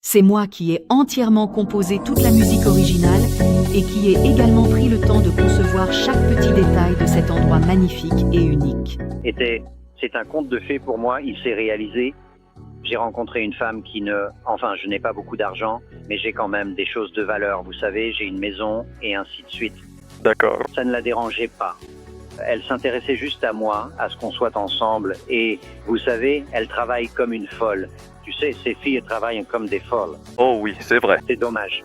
C'est moi qui ai entièrement composé toute la musique originale et qui ai également pris le temps de concevoir chaque petit détail de cet endroit magnifique et unique. C'est un conte de fées pour moi, il s'est réalisé. J'ai rencontré une femme je n'ai pas beaucoup d'argent, mais j'ai quand même des choses de valeur, vous savez, j'ai une maison et ainsi de suite. D'accord. Ça ne la dérangeait pas. Elle s'intéressait juste à moi, à ce qu'on soit ensemble et, vous savez, elle travaille comme une folle. Tu sais, ces filles travaillent comme des folles. Oh oui, c'est vrai. C'est dommage.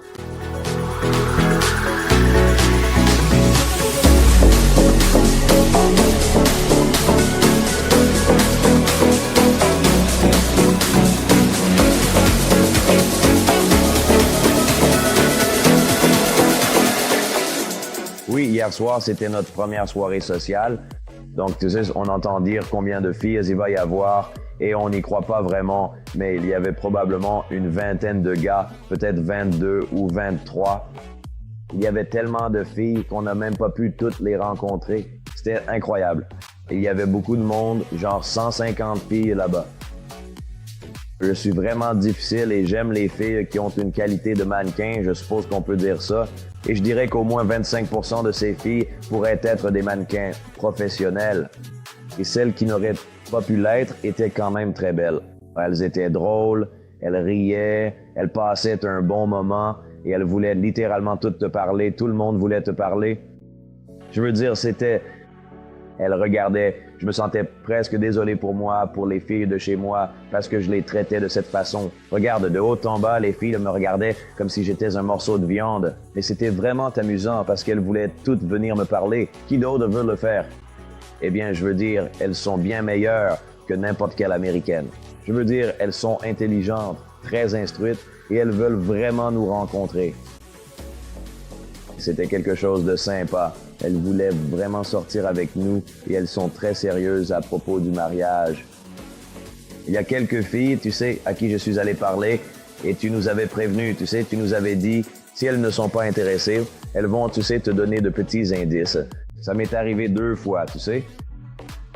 Oui, hier soir, c'était notre première soirée sociale. Donc, tu sais, on entend dire combien de filles il va y avoir et on n'y croit pas vraiment, mais il y avait probablement une vingtaine de gars, peut-être 22 ou 23. Il y avait tellement de filles qu'on n'a même pas pu toutes les rencontrer. C'était incroyable. Il y avait beaucoup de monde, genre 150 filles là-bas. Je suis vraiment difficile et j'aime les filles qui ont une qualité de mannequin, je suppose qu'on peut dire ça. Et je dirais qu'au moins 25% de ces filles pourraient être des mannequins professionnels. Et celles qui n'auraient pas pu l'être étaient quand même très belles. Elles étaient drôles, elles riaient, elles passaient un bon moment et elles voulaient littéralement toutes te parler. Tout le monde voulait te parler. Je veux dire, elles regardaient. Je me sentais presque désolé pour moi, pour les filles de chez moi, parce que je les traitais de cette façon. Regarde, de haut en bas, les filles me regardaient comme si j'étais un morceau de viande. Mais c'était vraiment amusant parce qu'elles voulaient toutes venir me parler. Qui d'autre veut le faire? Eh bien, je veux dire, elles sont bien meilleures que n'importe quelle Américaine. Je veux dire, elles sont intelligentes, très instruites et elles veulent vraiment nous rencontrer. C'était quelque chose de sympa. Elles voulaient vraiment sortir avec nous et elles sont très sérieuses à propos du mariage. Il y a quelques filles, tu sais, à qui je suis allé parler et tu nous avais prévenu, tu sais, tu nous avais dit, si elles ne sont pas intéressées, elles vont, tu sais, te donner de petits indices. Ça m'est arrivé 2 fois, tu sais.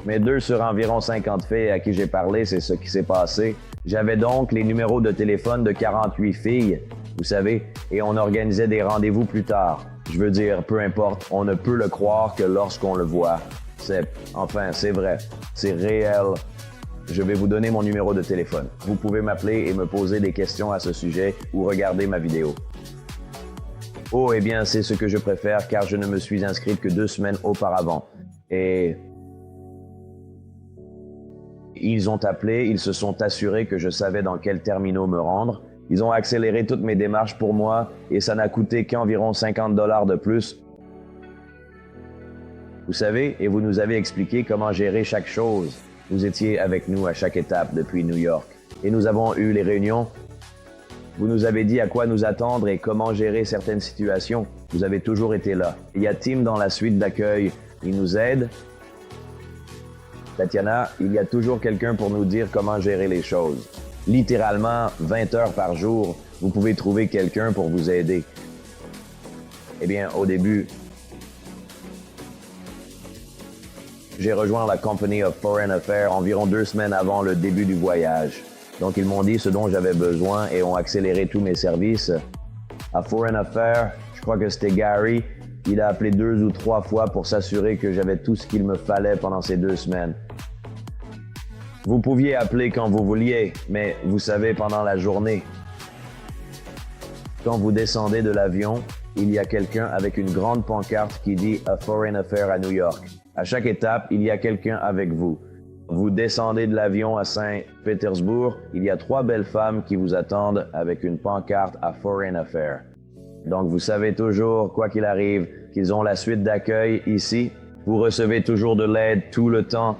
Mais 2 sur environ 50 filles à qui j'ai parlé, c'est ce qui s'est passé. J'avais donc les numéros de téléphone de 48 filles, vous savez, et on organisait des rendez-vous plus tard. Je veux dire, peu importe, on ne peut le croire que lorsqu'on le voit. C'est vrai, c'est réel. Je vais vous donner mon numéro de téléphone. Vous pouvez m'appeler et me poser des questions à ce sujet ou regarder ma vidéo. Oh, eh bien, c'est ce que je préfère car je ne me suis inscrite que 2 semaines auparavant. Et ils ont appelé, ils se sont assurés que je savais dans quel terminal me rendre. Ils ont accéléré toutes mes démarches pour moi et ça n'a coûté qu'environ 50 $ de plus. Vous savez, et vous nous avez expliqué comment gérer chaque chose. Vous étiez avec nous à chaque étape depuis New York. Et nous avons eu les réunions. Vous nous avez dit à quoi nous attendre et comment gérer certaines situations. Vous avez toujours été là. Il y a Tim dans la suite d'accueil. Il nous aide. Tatiana, il y a toujours quelqu'un pour nous dire comment gérer les choses. Littéralement, 20 heures par jour, vous pouvez trouver quelqu'un pour vous aider. Eh bien, au début, j'ai rejoint la Company of Foreign Affairs environ 2 semaines avant le début du voyage. Donc, ils m'ont dit ce dont j'avais besoin et ont accéléré tous mes services. À Foreign Affairs, je crois que c'était Gary, il a appelé 2 ou 3 fois pour s'assurer que j'avais tout ce qu'il me fallait pendant ces 2 semaines. Vous pouviez appeler quand vous vouliez, mais vous savez, pendant la journée, quand vous descendez de l'avion, il y a quelqu'un avec une grande pancarte qui dit « A Foreign Affair à New York ». À chaque étape, il y a quelqu'un avec vous. Vous descendez de l'avion à Saint-Pétersbourg, il y a 3 belles femmes qui vous attendent avec une pancarte « A Foreign Affair ». Donc vous savez toujours, quoi qu'il arrive, qu'ils ont la suite d'accueil ici. Vous recevez toujours de l'aide tout le temps.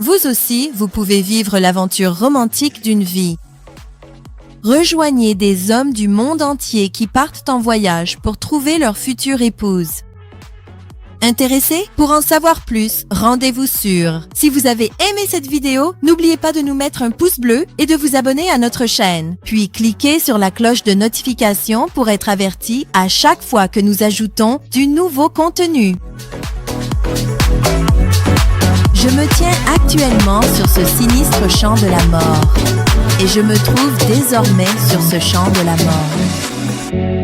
Vous aussi, vous pouvez vivre l'aventure romantique d'une vie. Rejoignez des hommes du monde entier qui partent en voyage pour trouver leur future épouse. Intéressé? Pour en savoir plus, rendez-vous sur. Si vous avez aimé cette vidéo, n'oubliez pas de nous mettre un pouce bleu et de vous abonner à notre chaîne. Puis cliquez sur la cloche de notification pour être averti à chaque fois que nous ajoutons du nouveau contenu. Je me tiens actuellement sur ce sinistre champ de la mort et je me trouve désormais sur ce champ de la mort.